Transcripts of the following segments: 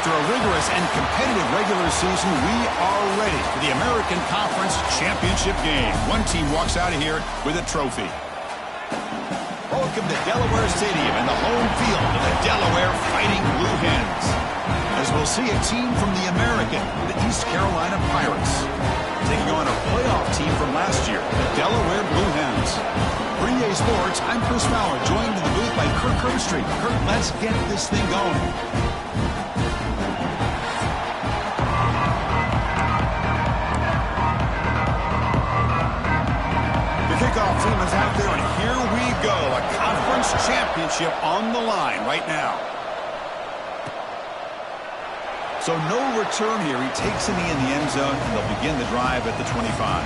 After a rigorous and competitive regular season, we are ready for the American Conference Championship game. One team walks out of here with a trophy. Welcome to Delaware Stadium and the home field of the Delaware Fighting Blue Hens. As we'll see a team from the American, the East Carolina Pirates, taking on a playoff team from last year, the Delaware Blue Hens. For EA Sports, I'm Chris Fowler, joined in the booth by Kirk Herbstreit. Kirk, let's get this thing going. Kickoff team is out there, and here we go. A conference championship on the line right now. So no return here. He takes a knee in the end zone, and they'll begin the drive at the 25.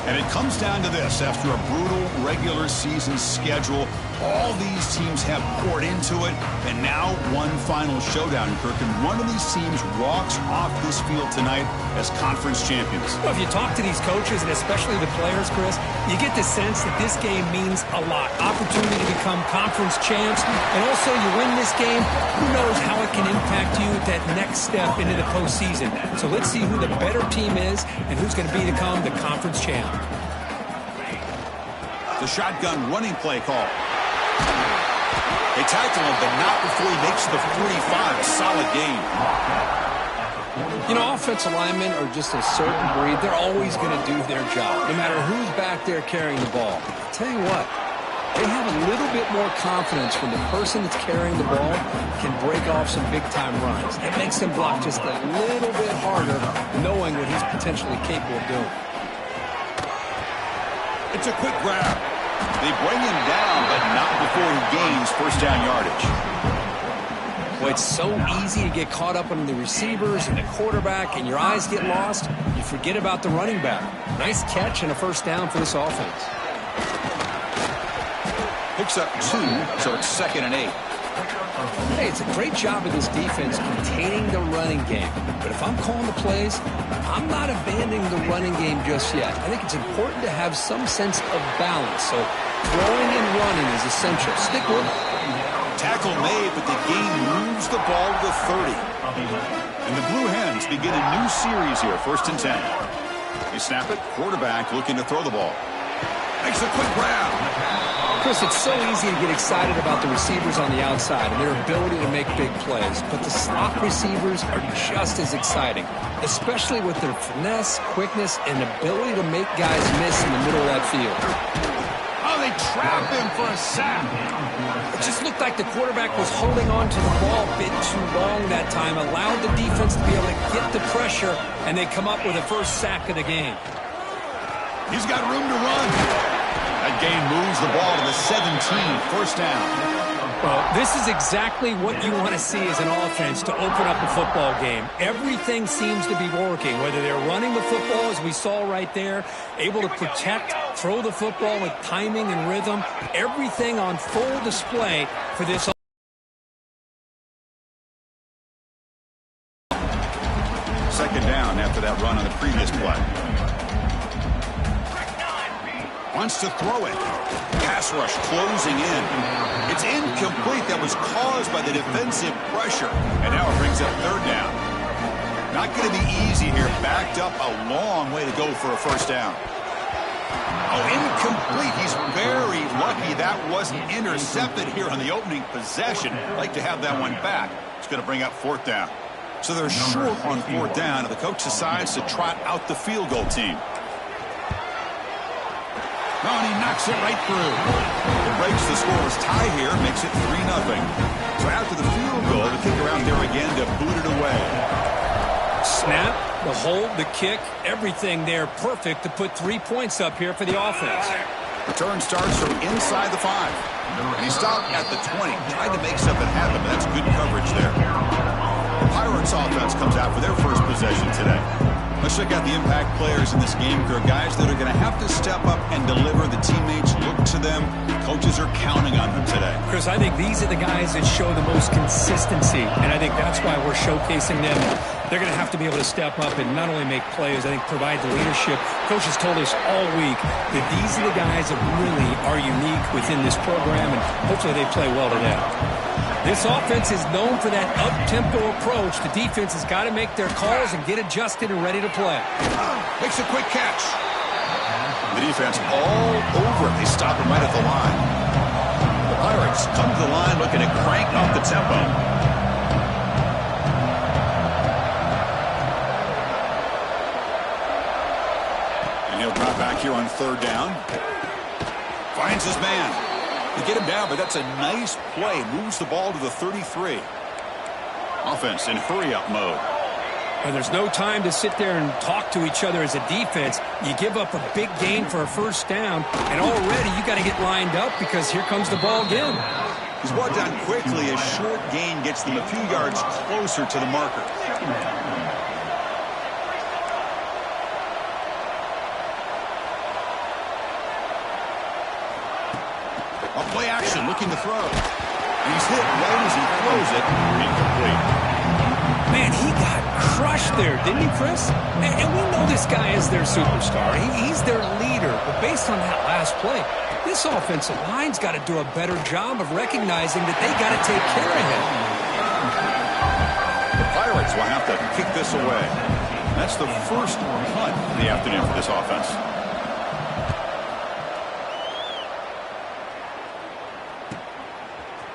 And it comes down to this. After a brutal regular season schedule, all these teams have poured into it, and now one final showdown, Kirk. And one of these teams walks off this field tonight as conference champions. Well, if you talk to these coaches, and especially the players, Chris, you get the sense that this game means a lot. Opportunity to become conference champs, and also you win this game, who knows how it can impact you at that next step into the postseason. So let's see who the better team is and who's going to become the conference champ. The shotgun running play call. They tackle him, but not before he makes the 45. A solid gain. You know, offensive linemen are just a certain breed. They're always going to do their job, no matter who's back there carrying the ball. I'll tell you what, they have a little bit more confidence when the person that's carrying the ball can break off some big-time runs. It makes them block just a little bit harder, knowing what he's potentially capable of doing. It's a quick grab. They bring him down, but not before he gains first down yardage. Boy, it's so easy to get caught up on the receivers and the quarterback, and your eyes get lost. You forget about the running back. Nice catch and a first down for this offense. Picks up 2, so it's 2nd and 8. Hey, it's a great job of this defense containing the running game. But if I'm calling the plays, I'm not abandoning the running game just yet. I think it's important to have some sense of balance. So throwing and running is essential. Stick with it. Tackle made, but the game moves the ball to the 30. And the Blue Hens begin a new series here, 1st and 10. They snap it, quarterback looking to throw the ball. Makes a quick grab. Chris, it's so easy to get excited about the receivers on the outside and their ability to make big plays, but the slot receivers are just as exciting, especially with their finesse, quickness, and ability to make guys miss in the middle of that field. Oh, they trap him for a sack. It just looked like the quarterback was holding on to the ball a bit too long that time, allowed the defense to be able to get the pressure, and they come up with a first sack of the game. He's got room to run. That gain moves the ball to the 17, first down. Well, this is exactly what you want to see as an offense to open up a football game. Everything seems to be working, whether they're running the football, as we saw right there, able to protect, throw the football with timing and rhythm, everything on full display for this. Second down after that run on the previous play. Wants to throw it. Pass rush closing in. It's incomplete. That was caused by the defensive pressure. And now it brings up 3rd down. Not going to be easy here. Backed up a long way to go for a first down. Oh, incomplete. He's very lucky that wasn't intercepted here on the opening possession. Like to have that one back. It's going to bring up 4th down. So they're short on 4th down, and the coach decides to trot out the field goal team. Oh, and he knocks it right through. It breaks the scoreless tie here, makes it 3-0. So after the field goal, the kicker out there again to boot it away. Snap, the hold, the kick, everything there perfect to put 3 points up here for the offense. Return starts from inside the 5. And he stopped at the 20. Tried to make something happen, but that's good coverage there. The Pirates offense comes out for their first possession today. Let's check out the impact players in this game. There are guys that are going to have to step up and deliver. The teammates look to them. Coaches are counting on them today. Chris, I think these are the guys that show the most consistency, and I think that's why we're showcasing them. They're going to have to be able to step up and not only make plays, I think provide the leadership. Coach has told us all week that these are the guys that really are unique within this program, and hopefully they play well today. This offense is known for that up-tempo approach. The defense has got to make their calls and get adjusted and ready to play. Makes a quick catch. The defense all over it. They stop him right at the line. The Pirates come to the line looking to crank up the tempo. And he'll drop back here on third down. Finds his man. They get him down, but that's a nice play. Moves the ball to the 33. Offense in hurry-up mode. And there's no time to sit there and talk to each other as a defense. You give up a big gain for a first down, and already you got to get lined up because here comes the ball again. He's brought down quickly. A short gain gets them a few yards closer to the marker. A play action, looking to throw. He's hit right as he throws it. Incomplete. Man, he got crushed there, didn't he, Chris? And we know this guy is their superstar. He's their leader. But based on that last play, this offensive line's got to do a better job of recognizing that they got to take care of him. The Pirates will have to kick this away. That's the first punt of the afternoon for this offense.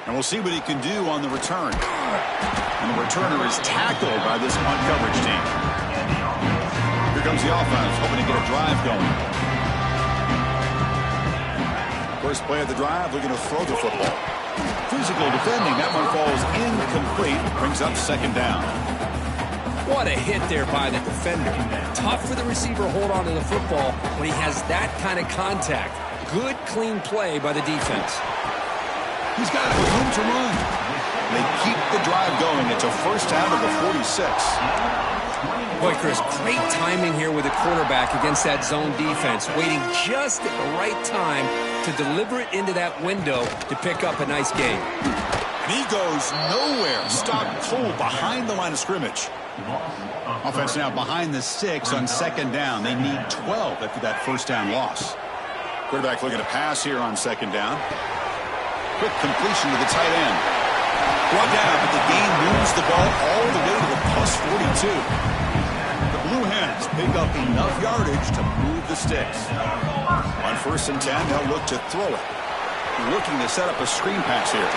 And we'll see what he can do on the return. And the returner is tackled by this punt coverage team. Here comes the offense, hoping to get a drive going. First play of the drive, looking to throw the football. Physical defending, that one falls incomplete. Brings up second down. What a hit there by the defender. Tough for the receiver to hold on to the football when he has that kind of contact. Good, clean play by the defense. He's got room to run. They keep the drive going. It's a first down to the 46. Boy, Chris, great timing here with the quarterback against that zone defense, waiting just at the right time to deliver it into that window to pick up a nice gain. And he goes nowhere. Stopped cold behind the line of scrimmage. Offense now behind the 6 on second down. They need 12 after that first down loss. Quarterback looking to pass here on second down. Quick completion to the tight end. Brought down, but the game moves the ball all the way to the plus 42. The Blue Hens pick up enough yardage to move the sticks. On first and 10, they'll look to throw it. Looking to set up a screen pass here.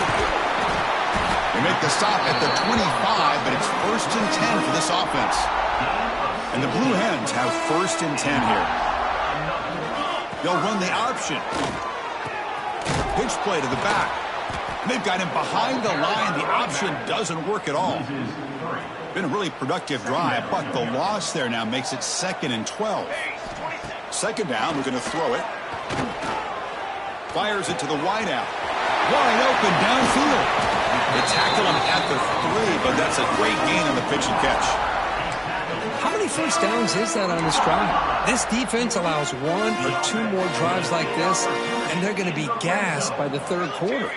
They make the stop at the 25, but it's first and 10 for this offense. And the Blue Hens have first and 10 here. They'll run the option. Pitch play to the back. They've got him behind the line. The option doesn't work at all. Been a really productive drive, but the loss there now makes it second and 12. Second down, we're going to throw it. Fires it to the wideout. Wide open downfield. They tackle him at the 3, but that's a great gain on the pitch and catch. How many first downs is that on this drive? This defense allows 1 or 2 more drives like this, and they're going to be gassed by the third quarter.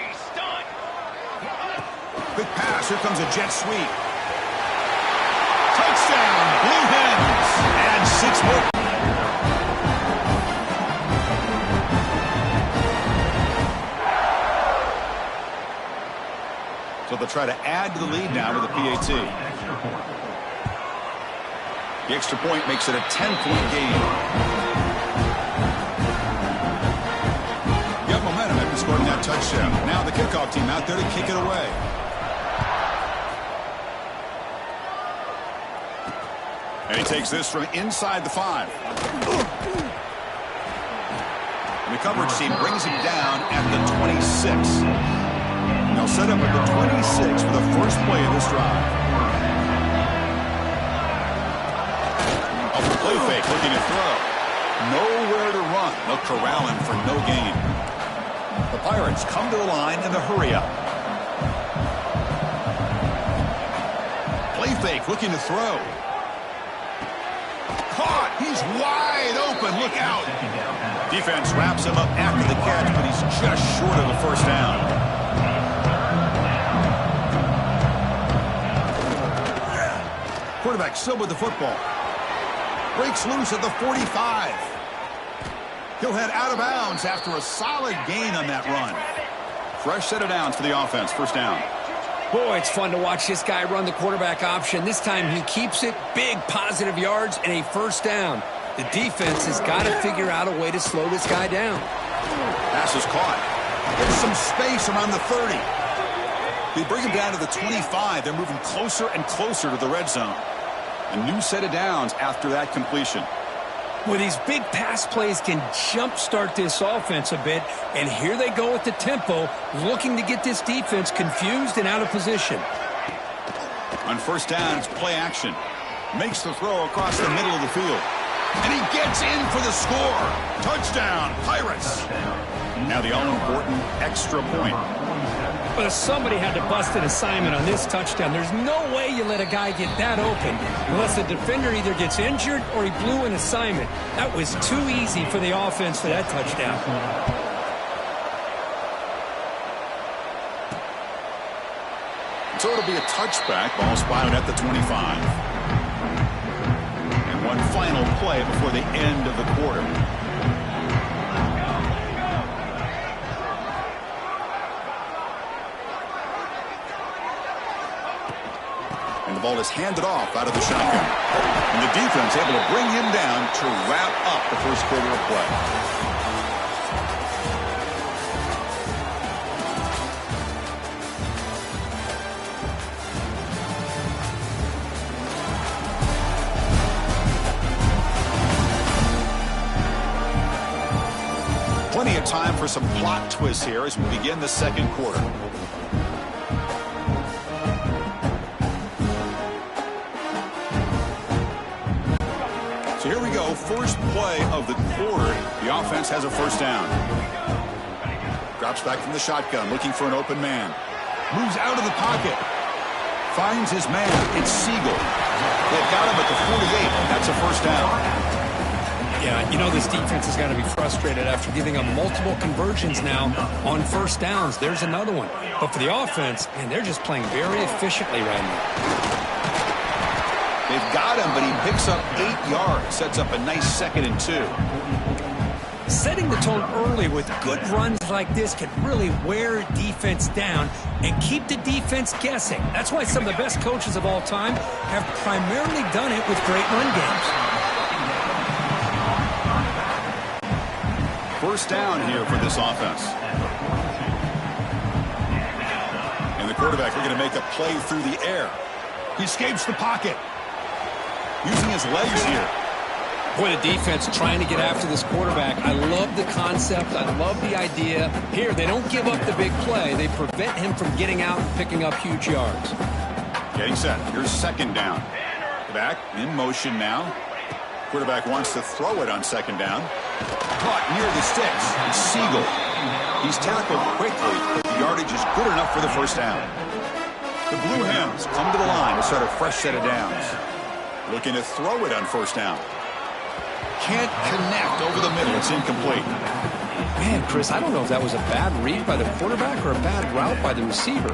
Quick pass. Here comes a jet sweep. Touchdown, Blue Hens. And 6 more. So they'll try to add to the lead now with a PAT. The extra point makes it a 10-point game. Got momentum after scoring that touchdown. Now the kickoff team out there to kick it away. And he takes this from inside the 5. And the coverage team brings him down at the 26. They'll set up at the 26 for the first play of this drive. Play fake, looking to throw. Nowhere to run. They'll corral him for no gain. The Pirates come to the line in the hurry-up. Play fake, looking to throw. Caught! He's wide open. Look out! Defense wraps him up after the catch, but he's just short of the first down. Quarterback still with the football. Breaks loose at the 45. He'll head out of bounds after a solid gain on that run. Fresh set of downs for the offense. First down. Boy, it's fun to watch this guy run the quarterback option. This time he keeps it, big positive yards, and a first down. The defense has got to figure out a way to slow this guy down. Pass is caught. There's some space around the 30. They bring him down to the 25. They're moving closer and closer to the red zone. A new set of downs after that completion. Well, these big pass plays can jumpstart this offense a bit, and here they go with the tempo, looking to get this defense confused and out of position. On first down, it's play action. Makes the throw across the middle of the field. And he gets in for the score. Touchdown, Pirates. Now the all-important extra point. But somebody had to bust an assignment on this touchdown. There's no way you let a guy get that open unless the defender either gets injured or he blew an assignment. That was too easy for the offense for that touchdown. So it'll be a touchback. Ball spotted at the 25. And one final play before the end of the quarter. And the ball is handed off out of the shotgun. And the defense able to bring him down to wrap up the first quarter of play. Plenty of time for some plot twists here as we begin the second quarter. So here we go, first play of the quarter. The offense has a first down. Drops back from the shotgun, looking for an open man. Moves out of the pocket. Finds his man. It's Siegel. They've got him at the 48. That's a first down. Yeah, you know this defense has got to be frustrated after giving up multiple conversions now on first downs. There's another one. But for the offense, man, they're just playing very efficiently right now. They've got him, but he picks up 8 yards. Sets up a nice 2nd and 2. Setting the tone early with good runs like this can really wear defense down and keep the defense guessing. That's why some of the best coaches of all time have primarily done it with great run games. First down here for this offense. And the quarterback looking to make a play through the air. He escapes the pocket. Using his legs here. Boy, the defense trying to get after this quarterback. I love the concept. I love the idea. Here, they don't give up the big play. They prevent him from getting out and picking up huge yards. Getting set. Here's second down. Back in motion now. Quarterback wants to throw it on second down. Caught near the sticks. It's Siegel. He's tackled quickly, but the yardage is good enough for the first down. The Blue Hens come to the line to start a fresh set of downs. Looking to throw it on first down. Can't connect over the middle. It's incomplete. Man, Chris, I don't know if that was a bad read by the quarterback or a bad route by the receiver.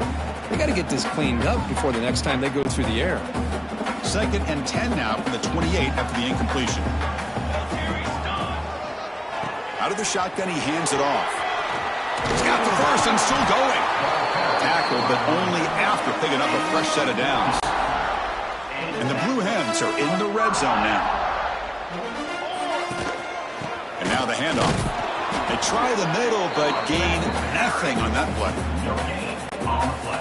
They got to get this cleaned up before the next time they go through the air. 2nd and 10 now from the 28 after the incompletion. Out of the shotgun, he hands it off. He's got the first and still going. Tackled, but only after picking up a fresh set of downs. And the Blue Hens are in the red zone now. And now the handoff. They try the middle, but gain nothing on that play.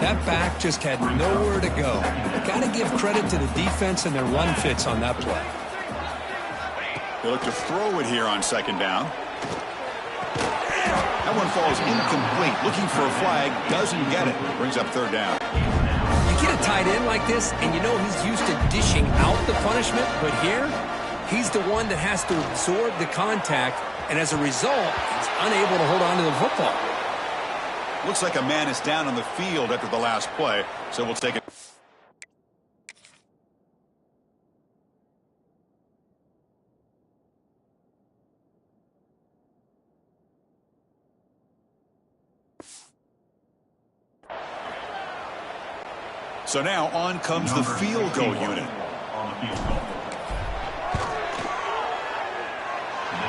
That back just had nowhere to go. Got to give credit to the defense and their run fits on that play. They look to throw it here on second down. That one falls incomplete. Looking for a flag. Doesn't get it. Brings up third down. You get a tight end like this, and you know he's used to dishing out the punishment, but here, he's the one that has to absorb the contact, and as a result, he's unable to hold on to the football. Looks like a man is down on the field after the last play, so we'll take it. So now on comes the field goal unit.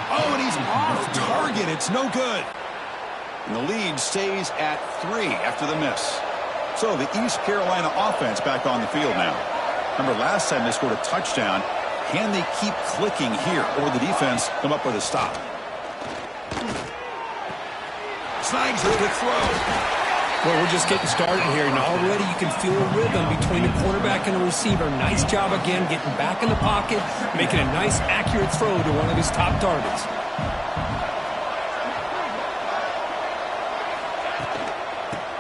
Oh, and he's off target. It's no good. And the lead stays at 3 after the miss. So the East Carolina offense back on the field now. Remember, last time they scored a touchdown. Can they keep clicking here, or the defense come up with a stop? Snags her to throw. Well, we're just getting started here, and already you can feel a rhythm between the quarterback and the receiver. Nice job again getting back in the pocket, making a nice, accurate throw to one of his top targets.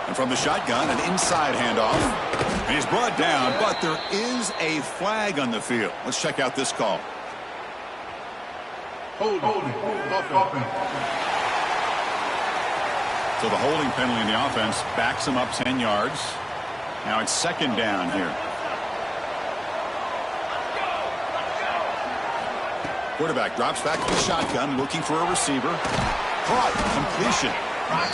And from the shotgun, an inside handoff. And he's brought down, but there is a flag on the field. Let's check out this call. Holding. So the holding penalty in the offense backs him up 10 yards. Now it's second down here. Quarterback drops back to the shotgun, looking for a receiver. Caught. Completion.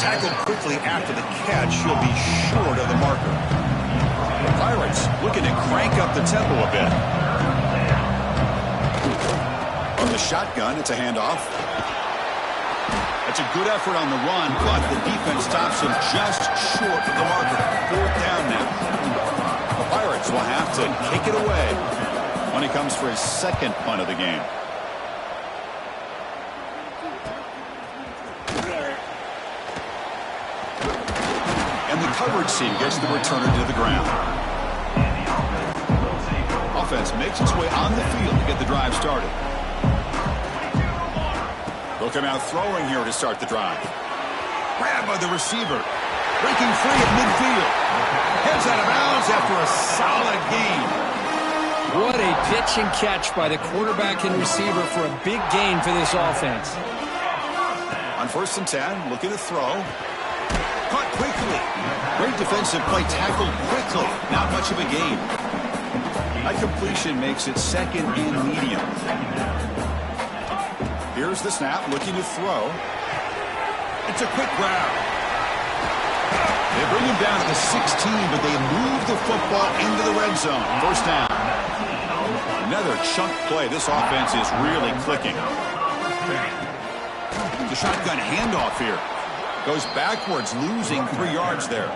Tackled quickly after the catch. He'll be short of the marker. The Pirates looking to crank up the tempo a bit. From the shotgun, it's a handoff. That's a good effort on the run, but the defense stops him just short of the marker. Fourth down now. The Pirates will have to kick it away when he comes for his second punt of the game. And the coverage team gets the returner to the ground. Offense makes its way on the field to get the drive started. They'll come out throwing here to start the drive. Grabbed by the receiver. Breaking free at midfield. Heads out of bounds after a solid gain. What a pitch and catch by the quarterback and receiver for a big gain for this offense. On 1st and 10, looking to throw. Caught quickly. Great defensive play, tackled quickly. Not much of a gain. That completion makes it second and medium. Here's the snap, looking to throw. It's a quick grab. They bring him down to the 16, but they move the football into the red zone. First down. Another chunk play. This offense is really clicking. The shotgun handoff here. Goes backwards, losing 3 yards there.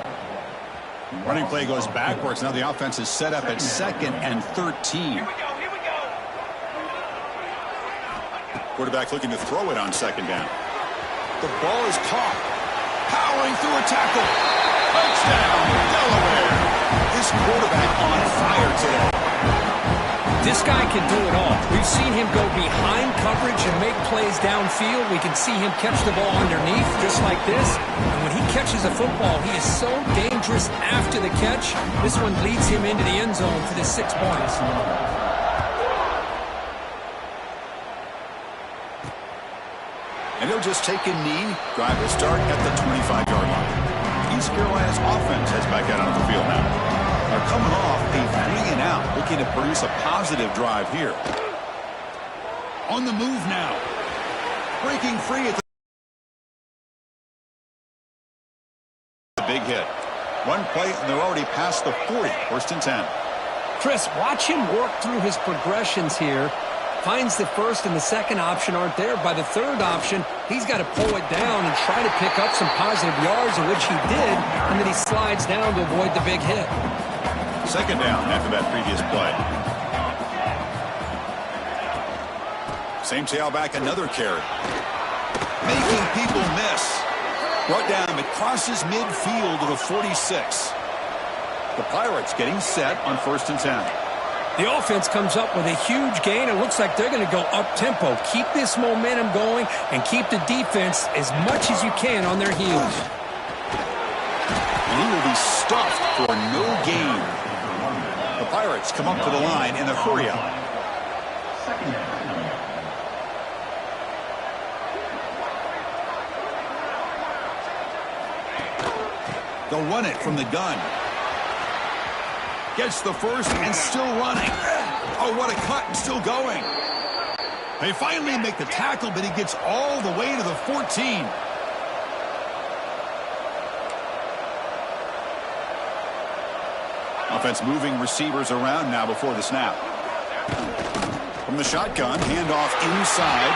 Running play goes backwards. Now the offense is set up at 2nd and 13. Quarterback looking to throw it on 2nd down. The ball is caught. Powering through a tackle. Touchdown, Delaware. This quarterback on fire today. This guy can do it all. We've seen him go behind coverage and make plays downfield. We can see him catch the ball underneath just like this. And when he catches a football, he is so dangerous after the catch. This one leads him into the end zone for the 6 points. And he'll just take a knee. Drive will start at the 25-yard line. East Carolina's offense heads back out on the field now. They're coming off a 3-and-out, looking to produce a positive drive here. On the move now. Breaking free at the big hit. One play, and they're already past the 40. 1st and 10. Chris, watch him work through his progressions here. Finds the 1st and the 2nd option aren't there. By the 3rd option, he's got to pull it down and try to pick up some positive yards, of which he did, and then he slides down to avoid the big hit. 2nd down after that previous play. Same tailback, another carry. Making people miss. Brought down, but crosses midfield to the 46. The Pirates getting set on 1st and 10. The offense comes up with a huge gain. It looks like they're going to go up-tempo. Keep this momentum going and keep the defense as much as you can on their heels. And he will be stuffed for no gain. The Pirates come up to the line in a hurry-up. They'll run it from the gun. Gets the 1st and still running. Oh, what a cut, and still going. They finally make the tackle, but he gets all the way to the 14. Offense moving receivers around now before the snap. From the shotgun, handoff inside.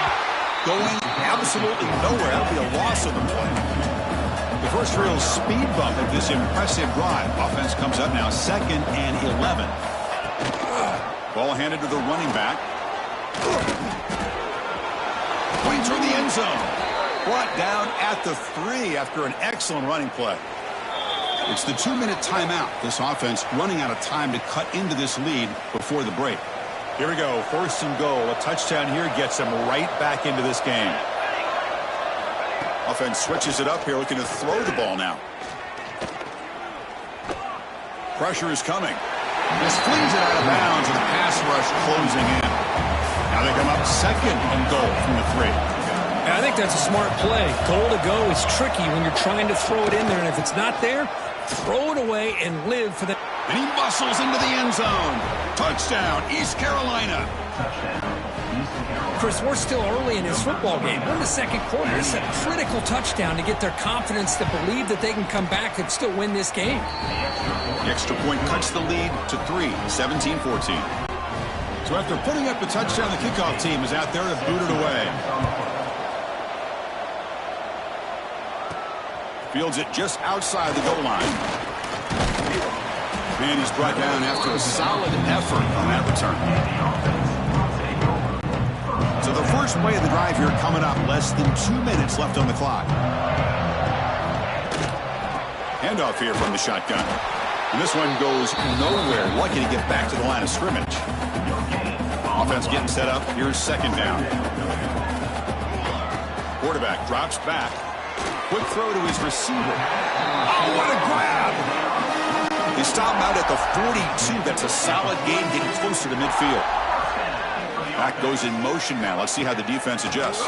Going absolutely nowhere. That'll be a loss of the play. The first real speed bump of this impressive drive. Offense comes up now 2nd and 11. Ball handed to the running back. Going through the end zone. Brought down at the 3 after an excellent running play. It's the 2-minute timeout. This offense running out of time to cut into this lead before the break. Here we go. 1st and goal. A touchdown here gets them right back into this game. Offense switches it up here, looking to throw the ball now. Pressure is coming. This flings it out of bounds, and the pass rush closing in. Now they come up 2nd and goal from the 3. I think that's a smart play. Goal to go is tricky when you're trying to throw it in there, and if it's not there, throw it away and live for the... And he muscles into the end zone. Touchdown, East Carolina. Chris, we're still early in this football game. We're in the 2nd quarter. This is a critical touchdown to get their confidence to believe that they can come back and still win this game. The extra point cuts the lead to 3, 17-14. So after putting up a touchdown, the kickoff team is out there to boot it away. Fields it just outside the goal line. And he's brought down after a solid effort on that return. So the first play of the drive here coming up. Less than 2 minutes left on the clock. Handoff here from the shotgun. And this one goes nowhere. Lucky to get back to the line of scrimmage. Offense getting set up. Here's 2nd down. Quarterback drops back. Quick throw to his receiver. Oh, what a grab! They stop him out at the 42. That's a solid gain, getting closer to midfield. Back goes in motion now. Let's see how the defense adjusts.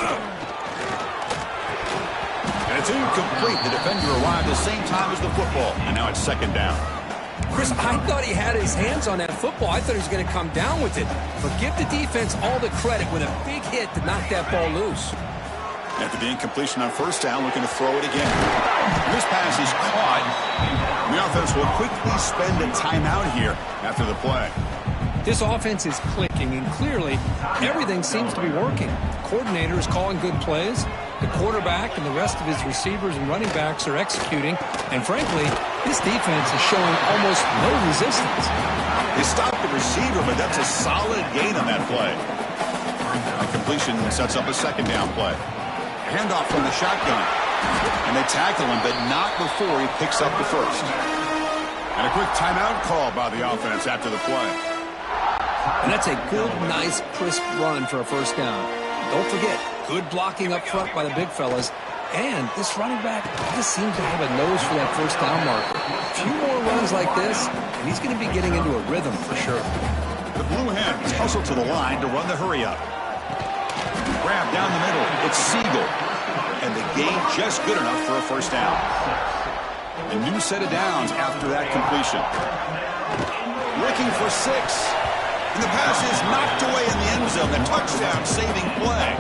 And it's incomplete. The defender arrived the same time as the football. And now it's 2nd down. Chris, I thought he had his hands on that football. I thought he was going to come down with it. But give the defense all the credit with a big hit to knock that ball loose. After the incompletion on 1st down, looking to throw it again. And this pass is caught. And the offense will quickly spend a timeout here after the play. This offense is clicking, and clearly everything seems to be working. The coordinator is calling good plays. The quarterback and the rest of his receivers and running backs are executing. And frankly, this defense is showing almost no resistance. They stopped the receiver, but that's a solid gain on that play. A completion sets up a 2nd down play. Handoff from the shotgun. And they tackle him, but not before he picks up the 1st. And a quick timeout call by the offense after the play. And that's a good, nice, crisp run for a 1st down. Don't forget, good blocking up front by the big fellas. And this running back just seems to have a nose for that 1st down marker. A few more runs like this, and he's going to be getting into a rhythm for sure. The Blue Hens hustle to the line to run the hurry up. Grab down the middle. It's Siegel. And the gain just good enough for a 1st down. A new set of downs after that completion. Looking for 6. And the pass is knocked away in the end zone. A touchdown-saving play.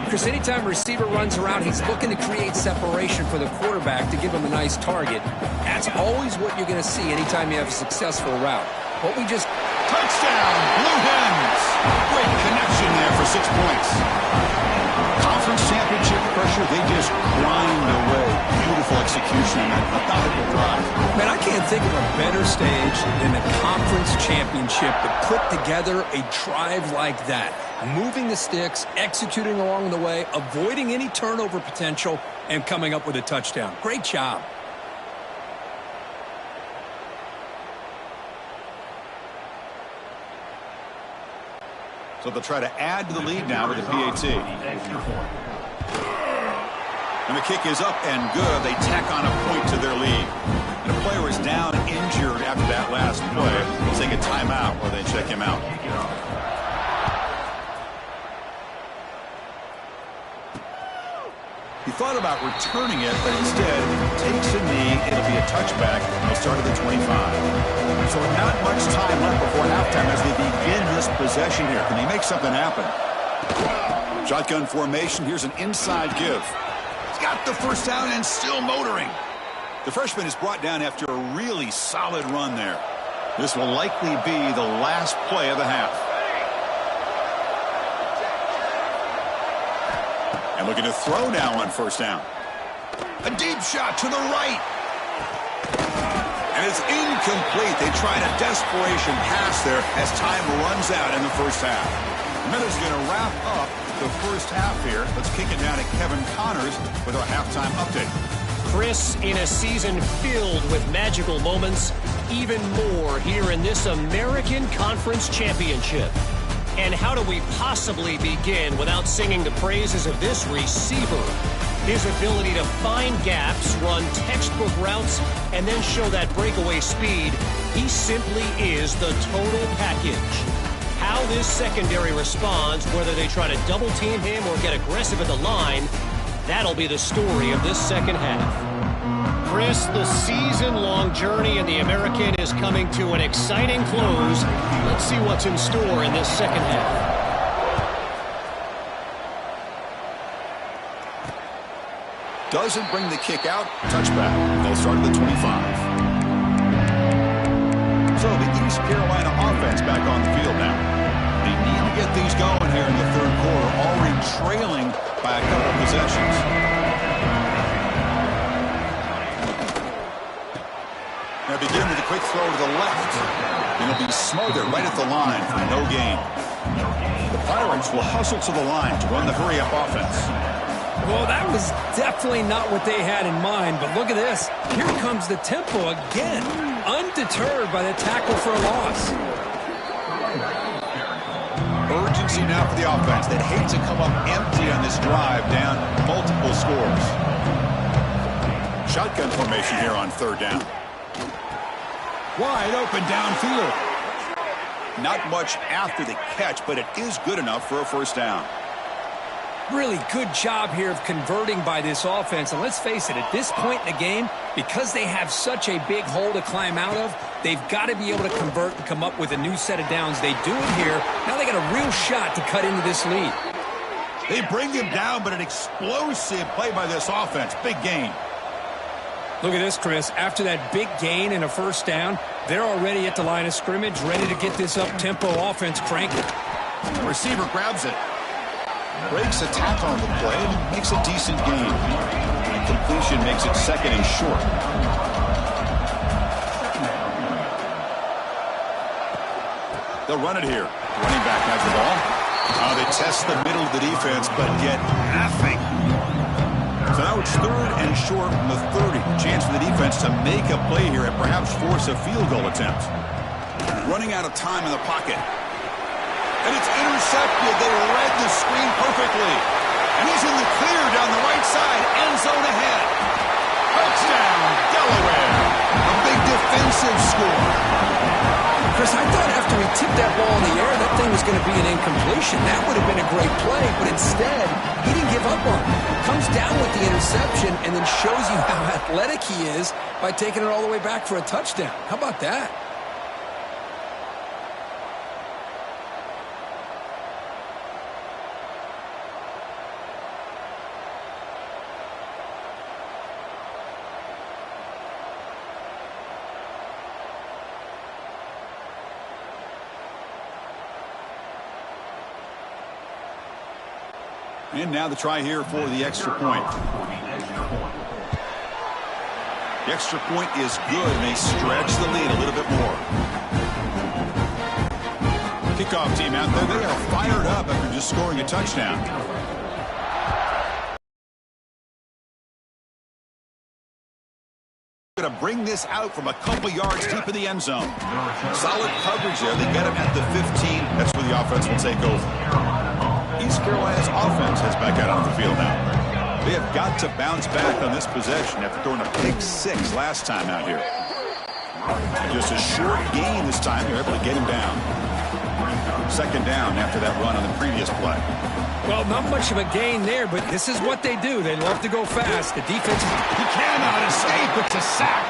Chris, anytime a receiver runs around, he's looking to create separation for the quarterback to give him a nice target. That's always what you're going to see anytime you have a successful route. What we just... Touchdown, Blue Hens! Great connection there for 6 points. Conference championship pressure, they just grind away. Beautiful execution in that methodical drive. Man, I can't think of a better stage than the conference championship to put together a drive like that. Moving the sticks, executing along the way, avoiding any turnover potential, and coming up with a touchdown. Great job. So they'll try to add to the lead now with a PAT. And the kick is up and good. They tack on a point to their lead. And a player is down injured after that last play. They'll take a timeout or they check him out. He thought about returning it, but instead takes a knee. It'll be a touchback. They'll start at the 25. So not much time left before halftime as they begin this possession here. Can they make something happen? Shotgun formation. Here's an inside give. He's got the 1st down and still motoring. The freshman is brought down after a really solid run there. This will likely be the last play of the half. And looking to throw now on 1st down. A deep shot to the right. And it's incomplete. They tried a desperation pass there as time runs out in the first half. Miller's going to wrap up the first half here. Let's kick it down to Kevin Connors with our halftime update. Chris, in a season filled with magical moments, even more here in this American Conference Championship. And how do we possibly begin without singing the praises of this receiver? His ability to find gaps, run textbook routes, and then show that breakaway speed. He simply is the total package. How this secondary responds, whether they try to double team him or get aggressive at the line, that'll be the story of this second half. Chris, the season-long journey in the American is coming to an exciting close. Let's see what's in store in this second half. Doesn't bring the kick out. Touchback. They'll start at the 25. So the East Carolina offense back on the field now. They need to get these going here in the third quarter, already trailing by a couple of possessions. Now begin with a quick throw to the left. It'll be smothered right at the line for no gain. The Pirates will hustle to the line to run the hurry-up offense. Well, that was definitely not what they had in mind, but look at this. Here comes the tempo again, undeterred by the tackle for a loss. Urgency now for the offense. They'd hate to come up empty on this drive, down multiple scores. Shotgun formation here on third down. Wide open downfield. Not much after the catch, but it is good enough for a first down. Really good job here of converting by this offense. And let's face it, at this point in the game, because they have such a big hole to climb out of, they've got to be able to convert and come up with a new set of downs. They do it here. Now they got a real shot to cut into this lead. They bring him down, but an explosive play by this offense. Big gain. Look at this, Chris. After that big gain and a first down, they're already at the line of scrimmage, ready to get this up-tempo offense cranking. The receiver grabs it. Breaks a tackle on the play and makes a decent gain. Completion makes it second and short. They'll run it here. Running back has the ball. They test the middle of the defense, but get nothing. So now it's third and short from the 30. Chance for the defense to make a play here and perhaps force a field goal attempt. Running out of time in the pocket. And it's intercepted. They read the screen perfectly. And he's in the clear down the right side. End zone ahead. Touchdown, Delaware. A big defensive score. Chris, I thought after he tipped that ball in the air, that thing was going to be an incompletion. That would have been a great play, but instead, he didn't give up on it. Comes down with the interception and then shows you how athletic he is by taking it all the way back for a touchdown. How about that? And now the try here for the extra point. The extra point is good, and they stretch the lead a little bit more. Kickoff team out there, they are fired up after just scoring a touchdown. Going to bring this out from a couple yards deep in the end zone. Solid coverage there. They get him at the 15. That's where the offense will take over. East Carolina's offense is back out on the field now. They have got to bounce back on this possession after throwing a pick 6 last time out here. Just a short gain this time. They're able to get him down. Second down after that run on the previous play. Well, not much of a gain there, but this is what they do. They love to go fast. The defense, he cannot escape. It's a sack.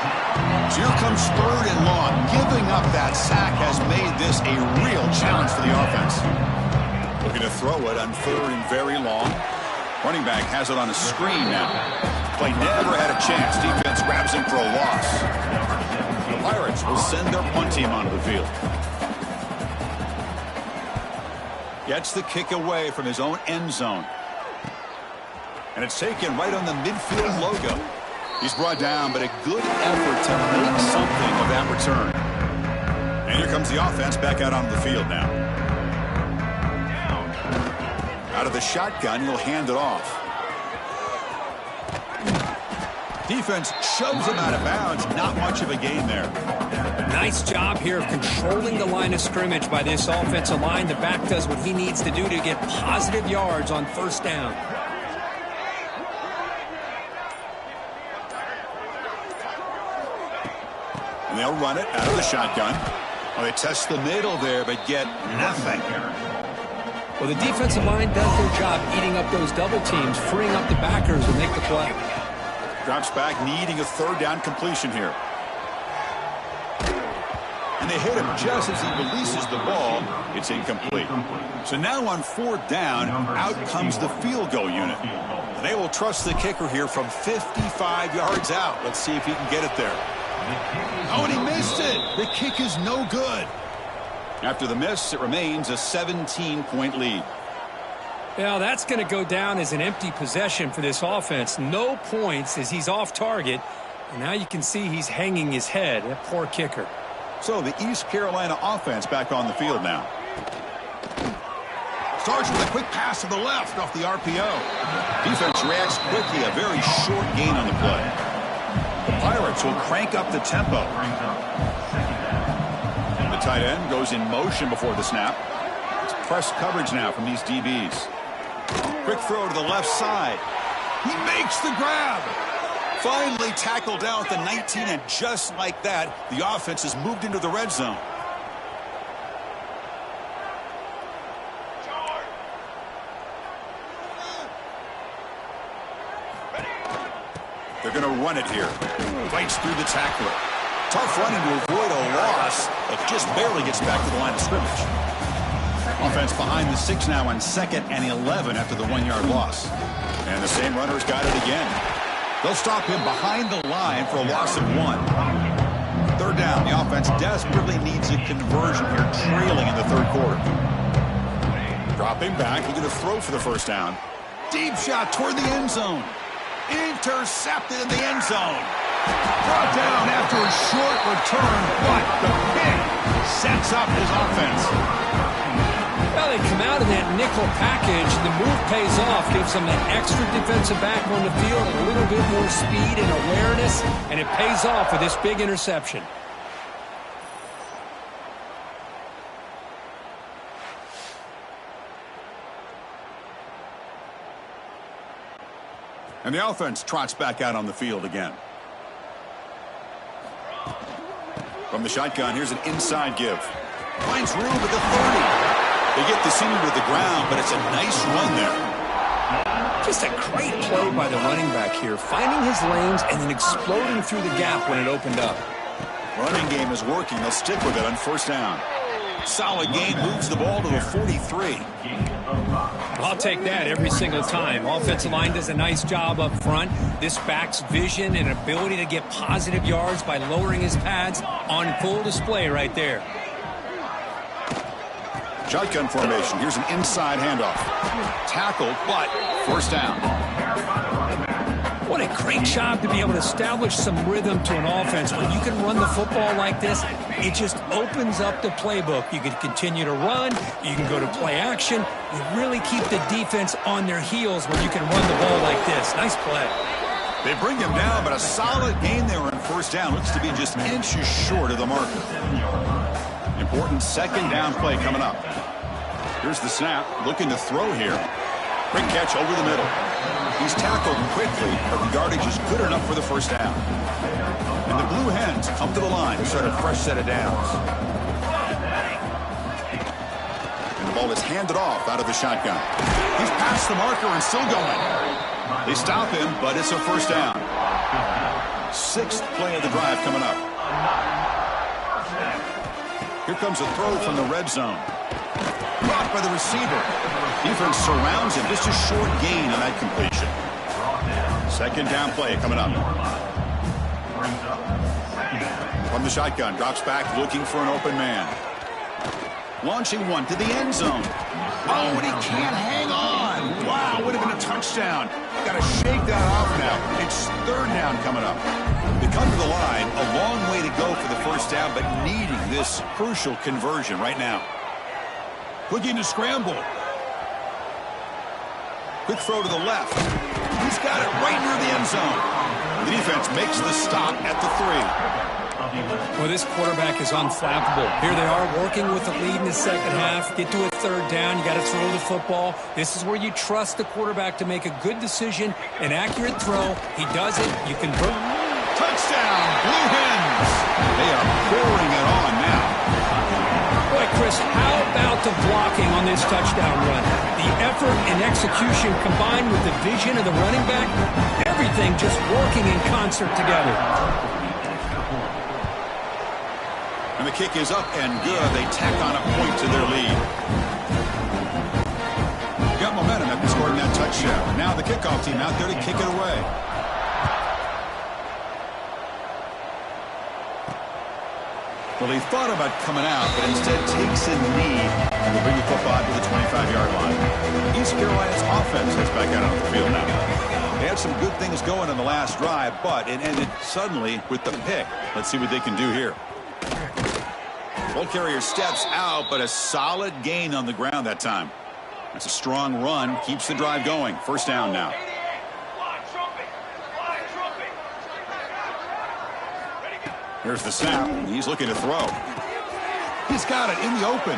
So here comes third and long. Giving up that sack has made this a real challenge for the offense. Looking to throw it on third and very long. Running back has it on a screen now. Play never had a chance. Defense grabs him for a loss. The Pirates will send their punt team onto the field. Gets the kick away from his own end zone. And it's taken right on the midfield logo. He's brought down, but a good effort to make something of that return. And here comes the offense back out onto the field now. Out of the shotgun, he'll hand it off. Defense shoves him out of bounds. Not much of a gain there. Nice job here of controlling the line of scrimmage by this offensive line. The back does what he needs to do to get positive yards on first down. And they'll run it out of the shotgun. Well, they test the middle there, but get nothing. Well, the defensive line does their job eating up those double teams, freeing up the backers to make the play. Drops back, needing a third down completion here. And they hit him just as he releases the ball. It's incomplete. So now on fourth down, out comes the field goal unit. And they will trust the kicker here from 55 yards out. Let's see if he can get it there. Oh, and he missed it. The kick is no good. After the miss, it remains a 17-point lead. Well, that's going to go down as an empty possession for this offense. No points as he's off target. And now you can see he's hanging his head. That poor kicker. So the East Carolina offense back on the field now. Starts with a quick pass to the left off the RPO. Defense reacts quickly. A very short gain on the play. The Pirates will crank up the tempo. The tight end goes in motion before the snap. It's press coverage now from these DBs. Quick throw to the left side. He makes the grab. Finally tackled down at the 19, and just like that, the offense has moved into the red zone. They're going to run it here. Fights through the tackler. Tough running to avoid a loss, but just barely gets back to the line of scrimmage. Offense behind the 6 now on 2nd and 11 after the 1-yard loss. And the same runner's got it again. They'll stop him behind the line for a loss of 1. Third down. The offense desperately needs a conversion here, trailing in the third quarter. Dropping back. He's going to throw for the first down. Deep shot toward the end zone. Intercepted in the end zone. Brought down after a short return, but the pick sets up his offense. Well, they come out in that nickel package. The move pays off, gives them an extra defensive back on the field, a little bit more speed and awareness, and it pays off with this big interception. And the offense trots back out on the field again. From the shotgun, here's an inside give. Finds room at the 30. They get the senior to the ground, but it's a nice run there. Just a great play by the running back here, finding his lanes and then exploding through the gap when it opened up. Running game is working. They'll stick with it on first down. Solid game, moves the ball to the 43. I'll take that every single time. Offensive line does a nice job up front. This back's vision and ability to get positive yards by lowering his pads on full display right there. Shotgun formation. Here's an inside handoff. Tackled, but first down. What a great job to be able to establish some rhythm to an offense. When you can run the football like this, it just opens up the playbook. You can continue to run. You can go to play action. You really keep the defense on their heels when you can run the ball like this. Nice play. They bring him down, but a solid gain there on first down. Looks to be just inches short of the marker. Important second down play coming up. Here's the snap. Looking to throw here. Quick catch over the middle. He's tackled quickly, but the yardage is good enough for the first down. And the Blue Hens come to the line to start a fresh set of downs. And the ball is handed off out of the shotgun. He's past the marker and still going. They stop him, but it's a first down. 6th play of the drive coming up. Here comes a throw from the red zone. Blocked by the receiver. Defense surrounds him. Just a short gain on that completion. Second down play coming up. From the shotgun, drops back looking for an open man. Launching one to the end zone. Oh, and he can't hang on. Wow, would have been a touchdown. Got to shake that off now. It's third down coming up. They come to the line, a long way to go for the first down, but needing this crucial conversion right now. Looking to scramble. Quick throw to the left. He's got it right near the end zone. The defense makes the stop at the 3. Well, this quarterback is unflappable. Here they are working with the lead in the second half. Get to a third down. You got to throw the football. This is where you trust the quarterback to make a good decision, an accurate throw. He does it. You can... Touchdown, Blue Hens. They are pouring it on now. Boy, Chris, how about the blocking on this touchdown run? The effort and execution combined with the vision of the running back, everything just working in concert together. And the kick is up and good. They tack on a point to their lead. Got momentum after scoring that touchdown. Now the kickoff team out there to kick it away. Well, he thought about coming out, but instead takes a knee to bring the football to the 25-yard line. East Carolina's offense heads back out on the field now. They had some good things going in the last drive, but it ended suddenly with the pick. Let's see what they can do here. Ball carrier steps out, but a solid gain on the ground that time. That's a strong run, keeps the drive going. First down now. Here's the snap. He's looking to throw. He's got it in the open.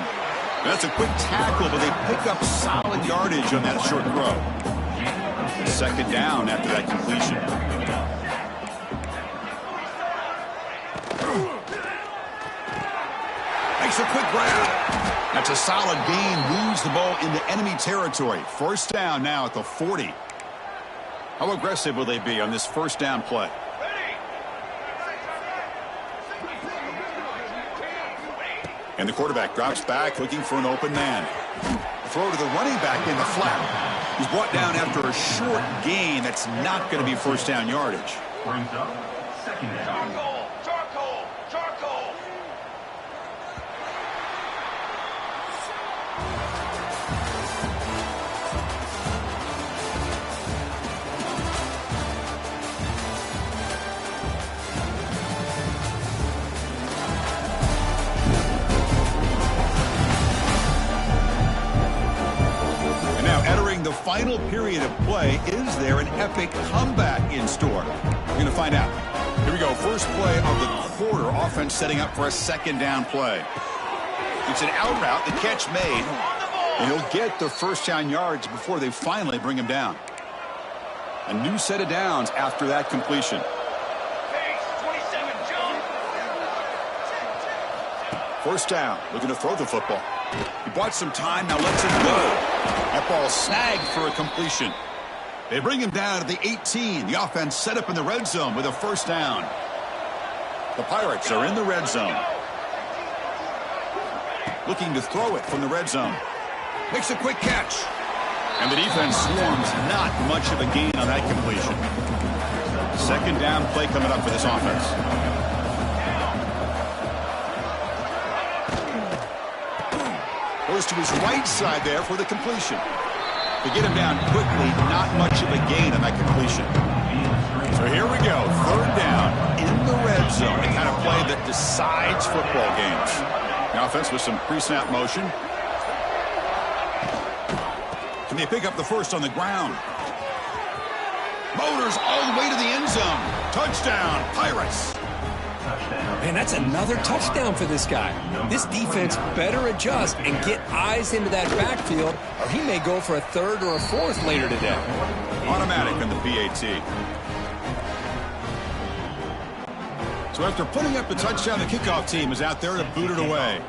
That's a quick tackle, but they pick up solid yardage on that short throw. Second down after that completion. Makes a quick grab. That's a solid gain. Moves the ball into enemy territory. First down now at the 40. How aggressive will they be on this first down play? And the quarterback drops back looking for an open man. Throw to the running back in the flat. He's brought down after a short gain. That's not going to be first down yardage. Brings up second down. Charcoal. The final period of play, is there an epic comeback in store? We're going to find out. Here we go. First play of the quarter. Offense setting up for a second down play. It's an out route. The catch made. And he'll get the first down yards before they finally bring him down. A new set of downs after that completion. First down. Looking to throw the football. He bought some time. Now lets it go. That ball snagged for a completion. They bring him down to the 18. The offense set up in the red zone with a first down. The Pirates are in the red zone. Looking to throw it from the red zone. Makes a quick catch. And the defense swarms. Not much of a gain on that completion. Second down play coming up for this offense. Goes to his right side there for the completion. To get him down quickly, not much of a gain on that completion. So here we go, third down in the red zone. The kind of play that decides football games. The offense with some pre-snap motion. Can they pick up the first on the ground? Motors all the way to the end zone. Touchdown, Pirates. Man, that's another touchdown for this guy. This defense better adjust and get eyes into that backfield, or he may go for a third or a fourth later today. Automatic on the PAT. So after putting up the touchdown, the kickoff team is out there to boot it away.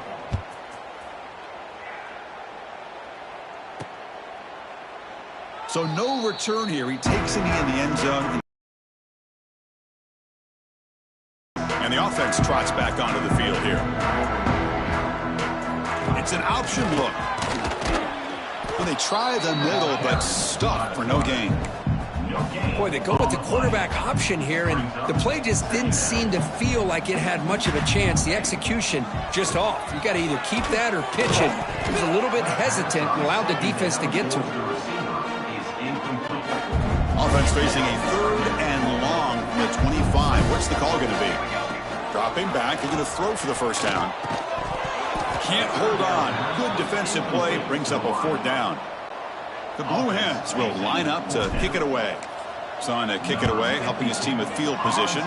So no return here. He takes a knee in the end zone. And the offense trots back onto the field here. It's an option look. Well, they try the middle, but stuck for no gain. Boy, they go with the quarterback option here, and the play just didn't seem to feel like it had much of a chance. The execution just off. You got to either keep that or pitch it. He was a little bit hesitant and allowed the defense to get to him. Offense facing a third and long the 25. What's the call going to be? Dropping back. They're going to throw for the first down. Can't hold on. Good defensive play. Brings up a 4th down. The Blue Hens will line up to kick it away. It's on to kick it away, helping his team with field position.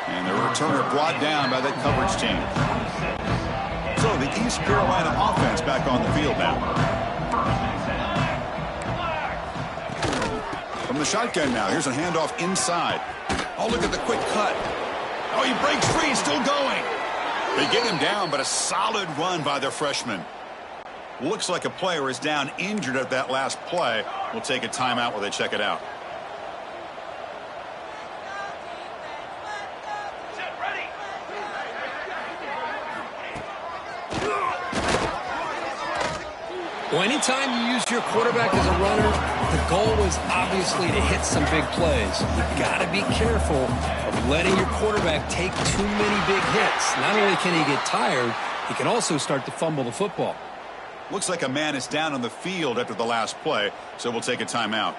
And the returner brought down by that coverage team. So the East Carolina offense back on the field now. From the shotgun now, here's a handoff inside. Oh, look at the quick cut. Oh, he breaks free, still going. They get him down, but a solid run by their freshman. Looks like a player is down injured at that last play. We'll take a timeout while they check it out. Well, anytime you use your quarterback as a runner, the goal is obviously to hit some big plays. You've got to be careful of letting your quarterback take too many big hits. Not only can he get tired, he can also start to fumble the football. Looks like a man is down on the field after the last play, so we'll take a timeout.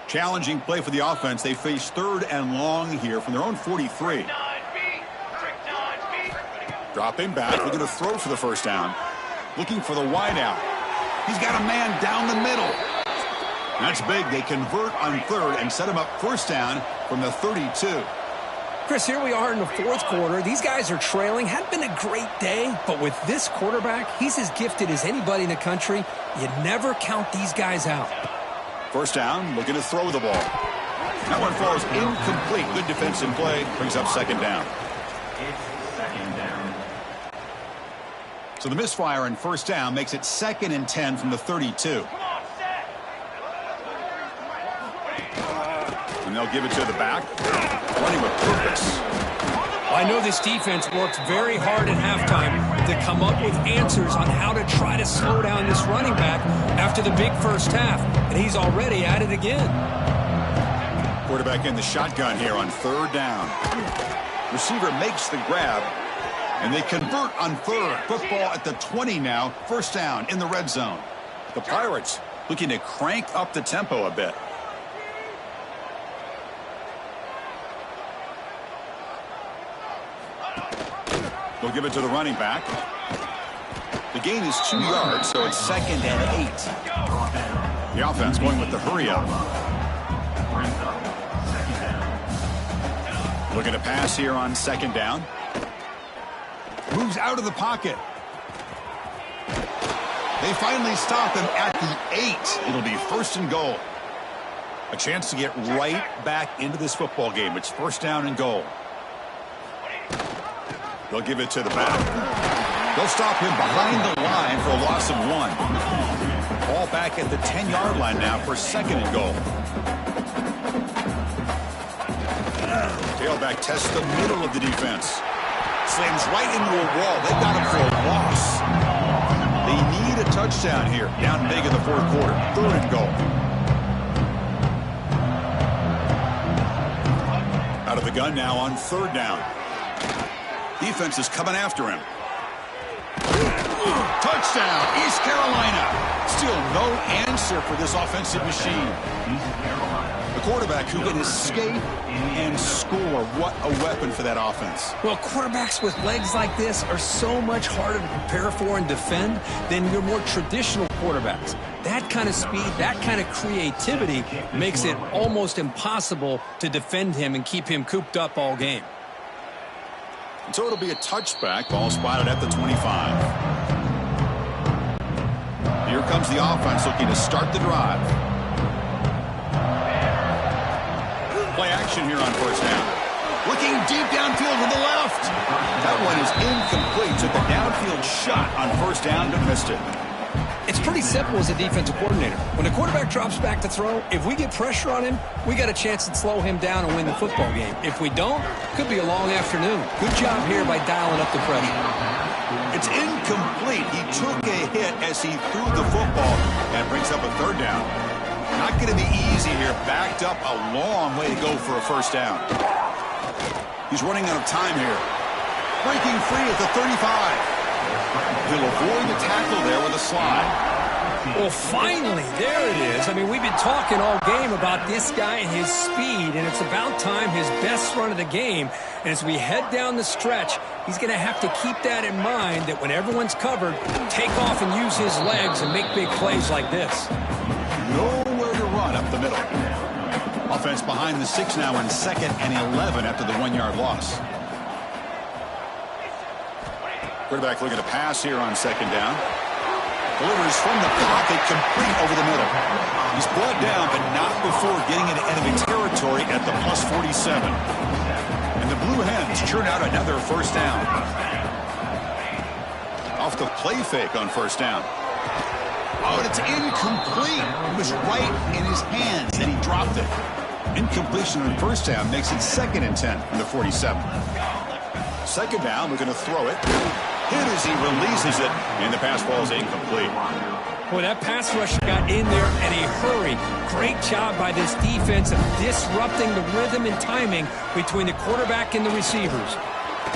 Challenging play for the offense. They face 3rd and long here from their own 43. Dropping back. We're going to throw for the first down. Looking for the wideout. He's got a man down the middle. That's big. They convert on 3rd and set him up first down from the 32. Chris, here we are in the 4th quarter. These guys are trailing. Hadn't been a great day, but with this quarterback, he's as gifted as anybody in the country. You never count these guys out. First down, looking to throw the ball. That one falls incomplete. Good defensive play. Brings up 2nd down. So the misfire on 1st down makes it 2nd and 10 from the 32. And they'll give it to the back. Running with purpose. I know this defense worked very hard at halftime to come up with answers on how to try to slow down this running back after the big first half. And he's already at it again. Quarterback in the shotgun here on 3rd down. Receiver makes the grab. And they convert on 3rd. Football at the 20 now. First down in the red zone. The Pirates looking to crank up the tempo a bit. They'll give it to the running back. The gain is 2 yards, so it's 2nd and 8. The offense going with the hurry up. Looking to pass here on 2nd down. Moves out of the pocket. They finally stop him at the 8. It'll be 1st and goal. A chance to get right back into this football game. It's 1st down and goal. They'll give it to the back. They'll stop him behind the line for a loss of 1. Ball back at the 10-yard line now for 2nd and goal. Tailback tests the middle of the defense. Slams right into a wall. They got him for a loss. They need a touchdown here. Down big in the 4th quarter. 3rd and goal. Out of the gun now on 3rd down. Defense is coming after him. Touchdown, East Carolina. Still no answer for this offensive machine. The quarterback who can escape and score. What a weapon for that offense. Well, quarterbacks with legs like this are so much harder to prepare for and defend than your more traditional quarterbacks. That kind of speed, that kind of creativity makes it almost impossible to defend him and keep him cooped up all game. So it'll be a touchback. Ball spotted at the 25. Here comes the offense looking to start the drive. Play action here on 1st down. Looking deep downfield to the left. That one is incomplete. Took a downfield shot on 1st down but missed it. It's pretty simple as a defensive coordinator. When the quarterback drops back to throw, if we get pressure on him, we got a chance to slow him down and win the football game. If we don't, could be a long afternoon. Good job here by dialing up the pressure. It's incomplete. He took a hit as he threw the football and brings up a 3rd down. Not going to be easy here. Backed up a long way to go for a 1st down. He's running out of time here. Breaking free at the 35. He'll avoid the tackle there with a slide. Well, finally, there it is. I mean, we've been talking all game about this guy and his speed, and it's about time his best run of the game. And as we head down the stretch, he's going to have to keep that in mind, that when everyone's covered, take off and use his legs and make big plays like this. Nowhere to run up the middle. Offense behind the 6 now in 2nd and 11 after the 1-yard loss. Quarterback looking to pass here on 2nd down. Delivers from the pocket, complete over the middle. He's brought down, but not before getting into enemy territory at the +47. And the Blue Hens churn out another first down. Off the play fake on first down. Oh, and it's incomplete. It was right in his hands, and he dropped it. Incompletion on first down makes it 2nd and 10 from the 47. 2nd down, we're going to throw it. Hit as he releases it, and the pass ball is incomplete. Boy, that pass rusher got in there in a hurry. Great job by this defense of disrupting the rhythm and timing between the quarterback and the receivers.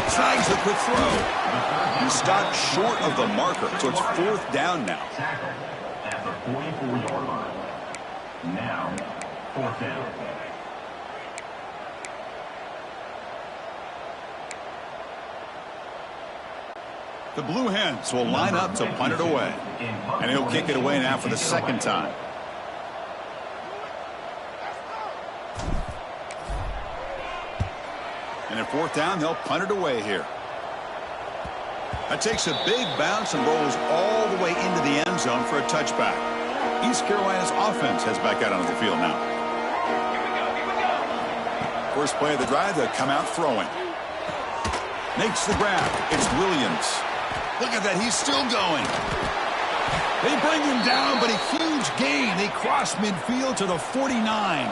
Snags the quick throw. He stopped short of the marker, so it's 4th down now. At the 44-yard line. Now, 4th down. The Blue Hens will line up to punt it away. And he'll kick it away now for the 2nd time. And at 4th down, they'll punt it away here. That takes a big bounce and rolls all the way into the end zone for a touchback. East Carolina's offense heads back out onto the field now. First play of the drive, they'll come out throwing. Makes the grab. It's Williams. Look at that. He's still going. They bring him down, but a huge gain. They cross midfield to the 49.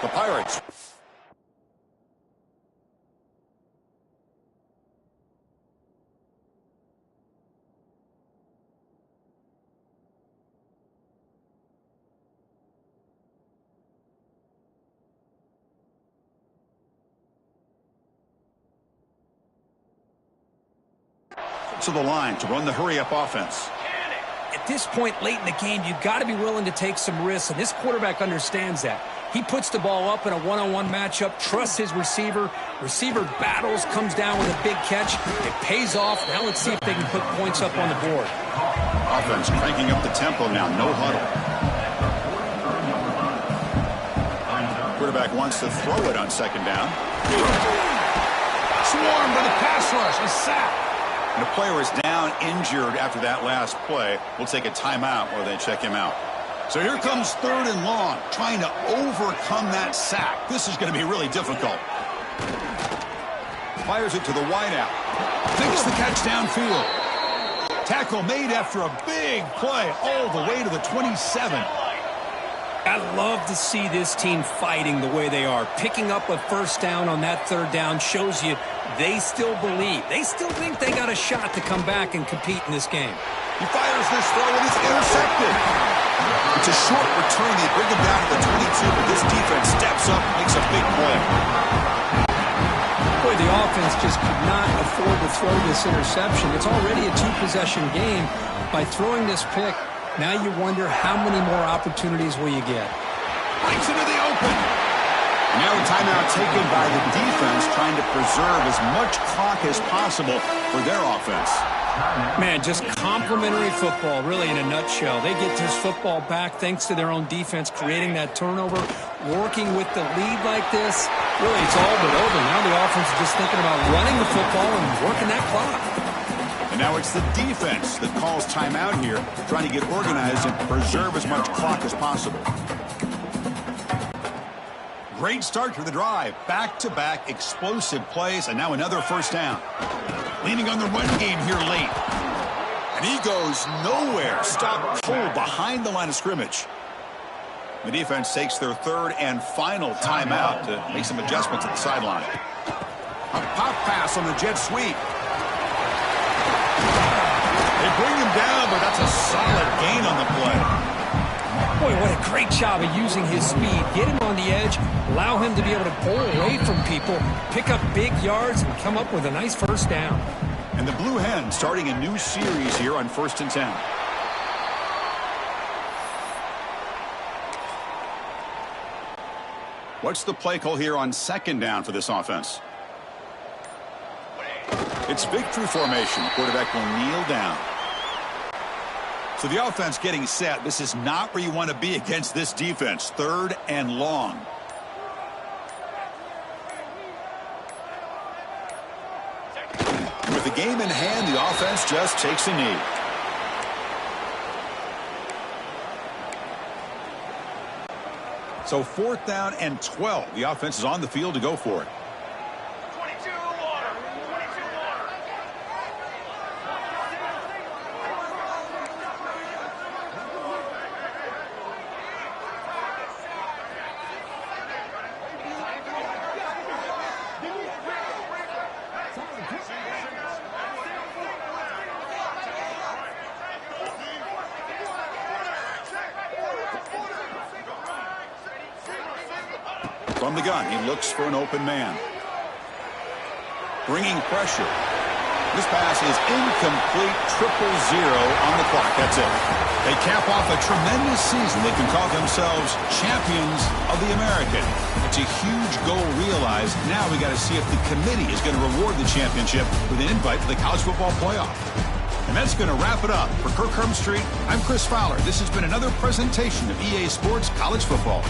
The Pirates. To the line to run the hurry-up offense. At this point late in the game, you've got to be willing to take some risks, and this quarterback understands that. He puts the ball up in a one-on-one matchup, trusts his receiver. Receiver battles, comes down with a big catch. It pays off. Now let's see if they can put points up on the board. Offense cranking up the tempo now. No huddle. Quarterback wants to throw it on 2nd down. Swarmed by the pass rush. A sack. And the player is down injured after that last play. We'll take a timeout while they check him out. So here comes 3rd and long, trying to overcome that sack. This is going to be really difficult. Fires it to the wideout. Makes the catch downfield. Tackle made after a big play all the way to the 27. I love to see this team fighting the way they are. Picking up a first down on that 3rd down shows you they still believe. They still think they got a shot to come back and compete in this game. He fires this throw and it's intercepted. It's a short return. They bring him down to the 22, but this defense steps up and makes a big play. Boy, the offense just could not afford to throw this interception. It's already a 2-possession game. By throwing this pick, now you wonder how many more opportunities will you get. Breaks into the open. Now a timeout taken by the defense, trying to preserve as much clock as possible for their offense. Man, just complimentary football, really, in a nutshell. They get this football back thanks to their own defense, creating that turnover, working with the lead like this. Really, it's all but over. Now the offense is just thinking about running the football and working that clock. And now it's the defense that calls timeout here, trying to get organized and preserve as much clock as possible. Great start to the drive. Back-to-back explosive plays, and now another first down. Leaning on the run game here late. And he goes nowhere. Stopped cold behind the line of scrimmage. The defense takes their 3rd and final timeout to make some adjustments at the sideline. A pop pass on the jet sweep. They bring him down, but that's a solid gain on the play. Boy, what a great job of using his speed. Get him on the edge, allow him to be able to pull away from people, pick up big yards, and come up with a nice first down. And the Blue Hens starting a new series here on 1st and 10. What's the play call here on second down for this offense? It's victory formation. The quarterback will kneel down. So the offense getting set. This is not where you want to be against this defense. 3rd and long. With the game in hand, the offense just takes a knee. So 4th down and 12. The offense is on the field to go for it. From the gun, he looks for an open man. Bringing pressure. This pass is incomplete. 0-0 on the clock. That's it. They cap off a tremendous season. They can call themselves champions of the American. It's a huge goal realized. Now we got to see if the committee is going to reward the championship with an invite to the college football playoff. And that's going to wrap it up. For Kirk Street, I'm Chris Fowler. This has been another presentation of EA Sports College Football.